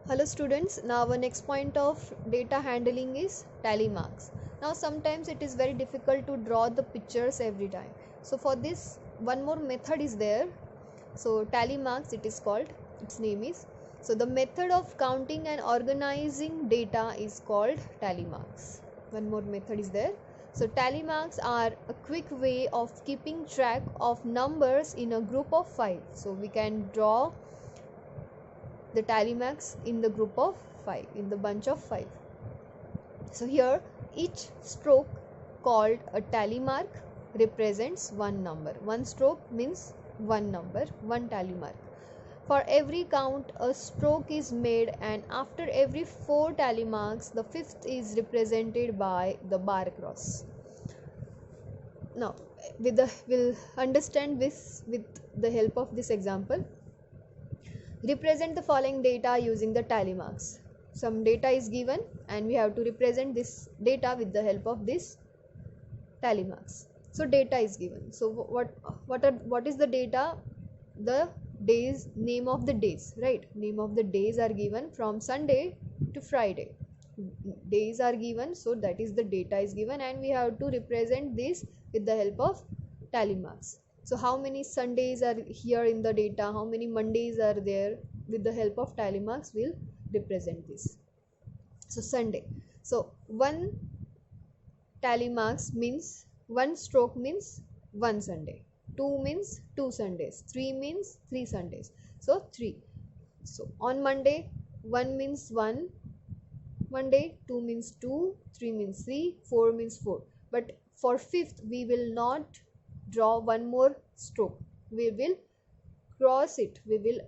Hello students, now our next point of data handling is tally marks. Now sometimes it is very difficult to draw the pictures every time. So for this one more method is there. So tally marks it is called, its name is. So the method of counting and organizing data is called tally marks. One more method is there. So tally marks are a quick way of keeping track of numbers in a group of 5. So we can draw the tally marks in the group of 5, in the bunch of 5. So here each stroke called a tally mark represents one number. One stroke means one number, one tally mark. For every count a stroke is made, and after every 4 tally marks the fifth is represented by the bar cross. Now we'll understand this with the help of this example. Represent the following data using the tally marks. Some data is given and we have to represent this data with the help of this tally marks. So data is given. So what is the data? The days, name of the days, right? Name of the days are given from Sunday to Friday. Days are given, so that is the data is given, and we have to represent this with the help of tally marks. So how many Sundays are here in the data, how many Mondays are there? With the help of tally marks we'll represent this. So Sunday, so one tally marks means one stroke means one Sunday, two means two Sundays, three means three Sundays, so three. So on Monday, one means one Monday, two means two, three means three, four means four. But for fifth we will not draw one more stroke, we will cross it, we will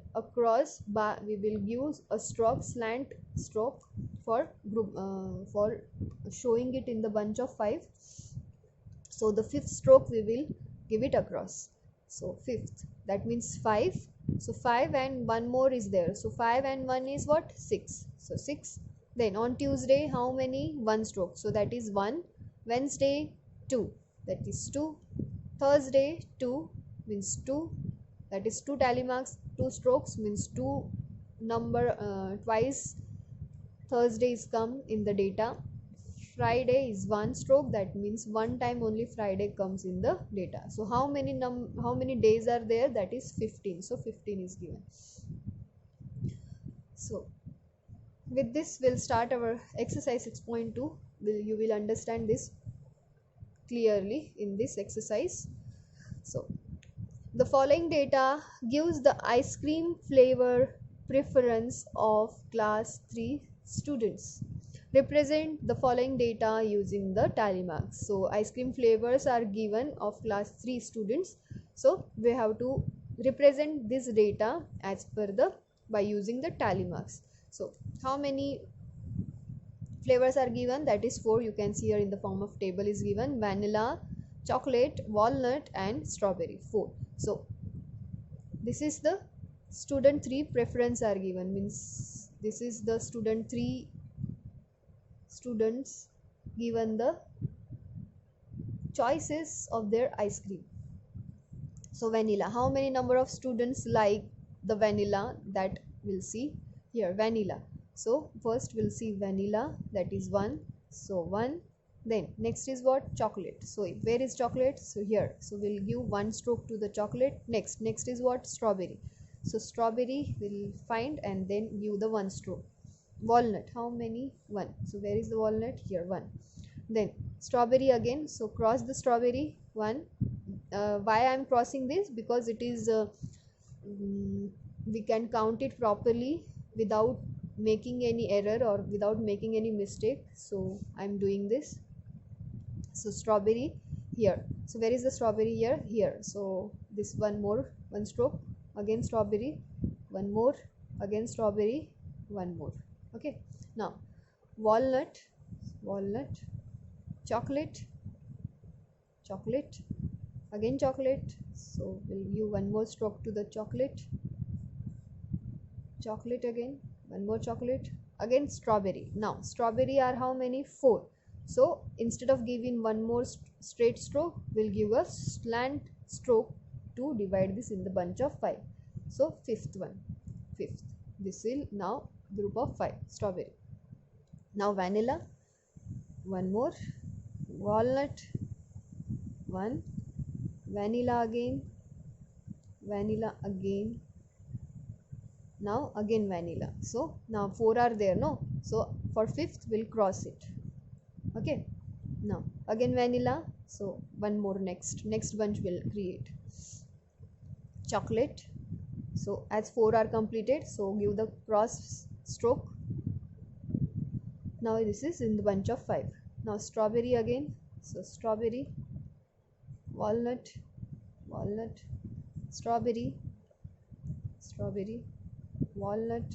we will use a stroke, slant stroke for group for showing it in the bunch of 5. So the fifth stroke we will give it across. So fifth, that means 5. So 5 and one more is there, so 5 and 1 is what? 6. So 6. Then on Tuesday how many? One stroke, so that is 1. Wednesday 2, that is 2. Thursday 2 means 2, that is 2 tally marks. 2 strokes means 2 number, twice Thursdays come in the data. Friday is one stroke, that means one time only Friday comes in the data. So how many days are there? That is 15. So 15 is given. So with this we'll start our exercise 6.2. You will understand this clearly in this exercise. So the following data gives the ice cream flavor preference of class 3 students. Represent the following data using the tally marks. So ice cream flavors are given of class 3 students. So we have to represent this data as per the by using the tally marks. So how many flavors are given? That is 4. You can see here in the form of table is given: vanilla, chocolate, walnut and strawberry. 4. So this is the student 3 preference are given, means this is the student 3 students given the choices of their ice cream. So vanilla, how many number of students like the vanilla? That we'll see here, vanilla. So first we'll see vanilla, that is 1. So 1. Then next is what? Chocolate. So where is chocolate? So here. So we'll give one stroke to the chocolate. Next is what? Strawberry. So strawberry we'll find and then give the one stroke. Walnut, how many? 1. So where is the walnut? Here, 1. Then strawberry again, so cross the strawberry. 1. Why I am crossing this? Because it is we can count it properly without making any error or without making any mistake, so I'm doing this. So strawberry here. So where is the strawberry? Here. So this one stroke, again strawberry, one more, again strawberry, one more. Okay, now walnut, chocolate, again chocolate. So we'll give one more stroke to the chocolate again, one more chocolate, again strawberry. Now strawberry are how many? 4. So instead of giving one more straight stroke, we'll give a slant stroke to divide this in the bunch of 5. So fifth one, fifth. this will now group of 5 strawberry. Now vanilla, one more, walnut, one, vanilla again, now again vanilla. So now 4 are there, no? So for fifth we'll cross it. Okay, now again vanilla, so one more, next bunch will create chocolate. So as 4 are completed, so give the cross stroke. Now this is in the bunch of 5. Now strawberry again, so strawberry, walnut, strawberry, walnut.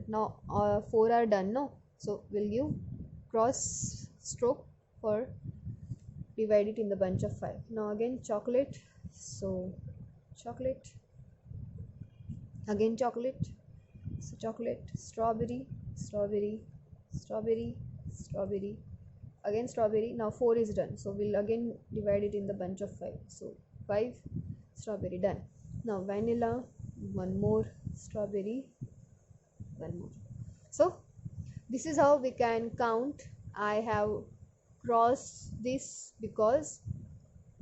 Now 4 are done, no? So we'll give cross stroke for divide it in the bunch of 5. Now again chocolate, so chocolate, again chocolate, so chocolate, strawberry, again strawberry. Now 4 is done, so we'll again divide it in the bunch of 5. So 5 strawberry, done. Now vanilla, one more, strawberry, one more. So this is how we can count. I have crossed this because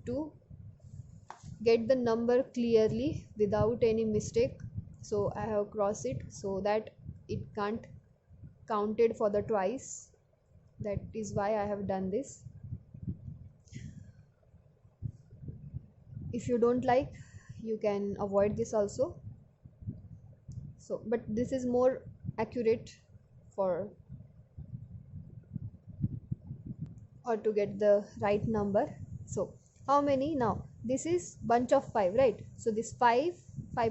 to get the number clearly without any mistake, so I have crossed it so that it can't counted for the twice. That is why I have done this. If you don't like, you can avoid this also. So but this is more accurate for or to get the right number. So how many? Now this is bunch of 5, right? So this 5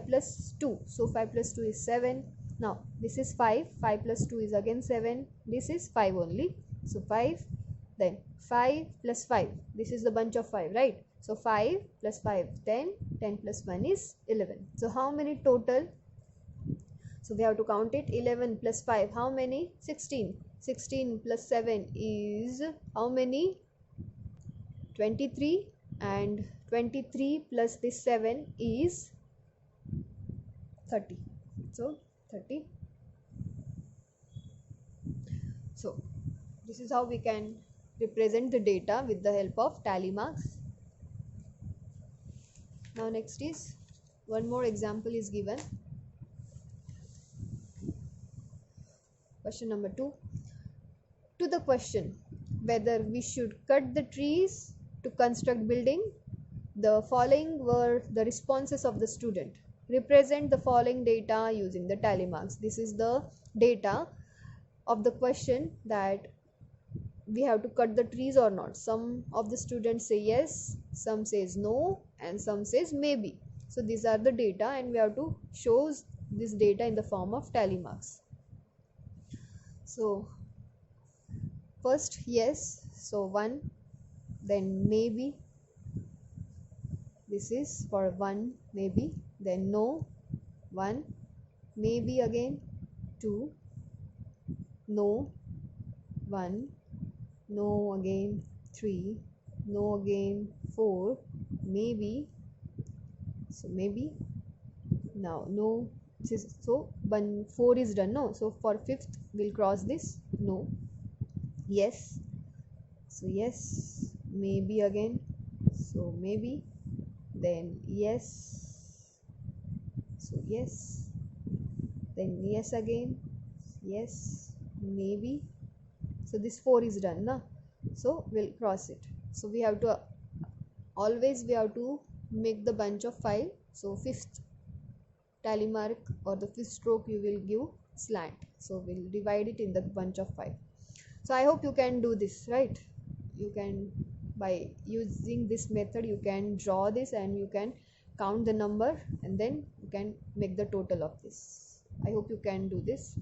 plus 2, so 5 plus 2 is 7. Now this is 5 plus 2 is again 7. This is 5 only, so 5, then 5 plus 5, this is the bunch of 5, right? So 5 plus 5, 10 plus 1 is 11. So how many total? So we have to count it. 11 plus 5, how many? 16. 16 plus 7 is how many? 23, and 23 plus this 7 is 30. So 30. So this is how we can represent the data with the help of tally marks. Now next is one more example is given. Question number 2. To the question whether we should cut the trees to construct building, the following were the responses of the student. Represent the following data using the tally marks. This is the data of the question that we have to cut the trees or not. Some of the students say yes, some says no, and some says maybe. So these are the data, and we have to show this data in the form of tally marks. So first yes, so 1, then maybe, this is for 1 maybe, then no, 1, maybe again, 2, no, 1, no again, 3, no again, 4, maybe, so maybe, now no. So 4 is done, no? So for 5th we'll cross this, no, yes, so yes, maybe again, so maybe, then yes, so yes, then yes again, yes, maybe. So this 4 is done, na? So we'll cross it. So we have to always make the bunch of 5. So 5th tally mark or the 5th stroke you will give slant. So we'll divide it in the bunch of 5. So I hope you can do this, right? You can, by using this method, you can draw this and you can count the number, and then you can make the total of this. I hope you can do this,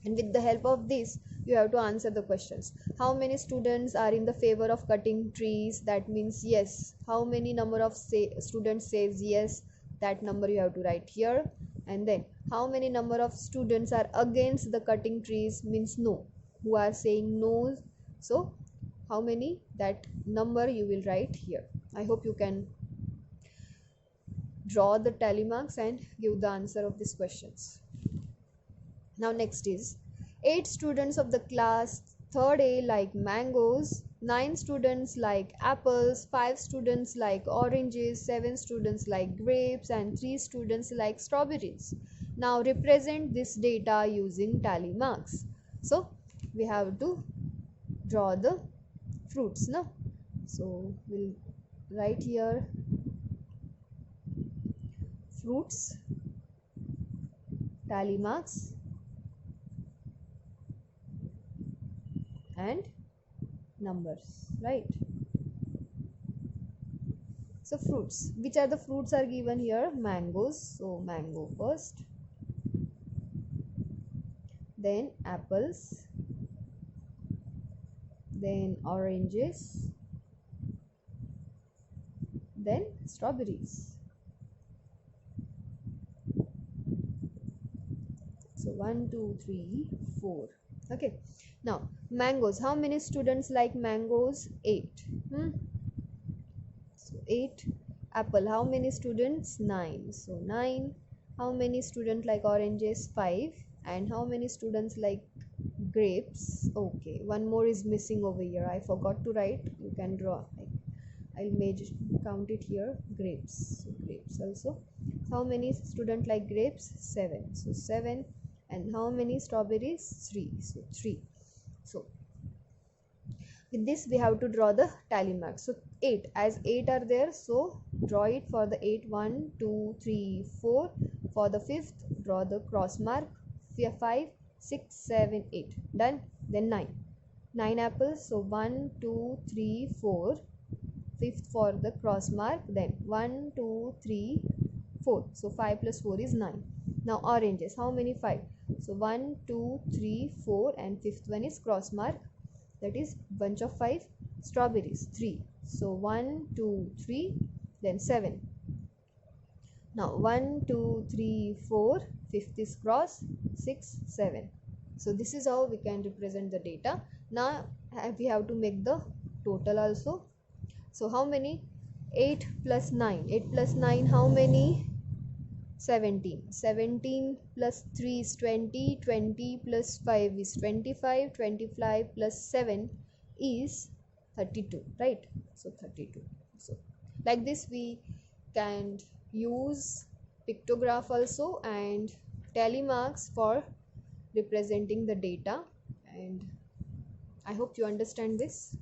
and with the help of this you have to answer the questions. How many students are in the favor of cutting trees? That means yes. How many number of students says yes? That number you have to write here. And then how many number of students are against the cutting trees? Means no, who are saying no. So how many, that number you will write here. I hope you can draw the tally marks and give the answer of these questions. Now next is 8 students of the class 3rd A like mangoes, 9 students like apples, 5 students like oranges, 7 students like grapes and 3 students like strawberries. Now represent this data using tally marks. So we have to draw the fruits, no? So we'll write here fruits, tally marks and numbers, right? So fruits, which are the fruits are given here? Mangoes, so mango first, then apples, then oranges, then strawberries. So 1 2 3 4. Okay, now mangoes, how many students like mangoes? 8. So 8. Apple, how many students? 9. So 9. How many students like oranges? 5. And how many students like grapes? Okay, one more is missing over here, I forgot to write. You can draw, I'll count it here. Grapes, so grapes also. How many students like grapes? 7. So 7. And how many strawberries? 3. So 3. So with this we have to draw the tally marks. So 8, as 8 are there, so draw it for the 8. 1 2 3 4. For the 5th, draw the cross mark. 5 6 7 8. Done. Then 9. 9 apples, so 1 2 3 4. 5th for the cross mark. Then 1 2 3 4. So 5 plus 4 is 9. Now oranges, how many? 5. So 1 2 3 4 and 5th one is cross mark, that is bunch of 5. Strawberries 3. So 1 2 3, then 7. Now 1 2 3 4, 5th is cross, 6 7. So this is how we can represent the data. Now we have to make the total also. So how many? 8 plus 9. 8 plus 9, how many? 17. 17 plus 3 is 20. 20 plus 5 is 25. 25 plus 7 is 32, right? So 32. So like this we can use pictograph also and tally marks for representing the data, and I hope you understand this.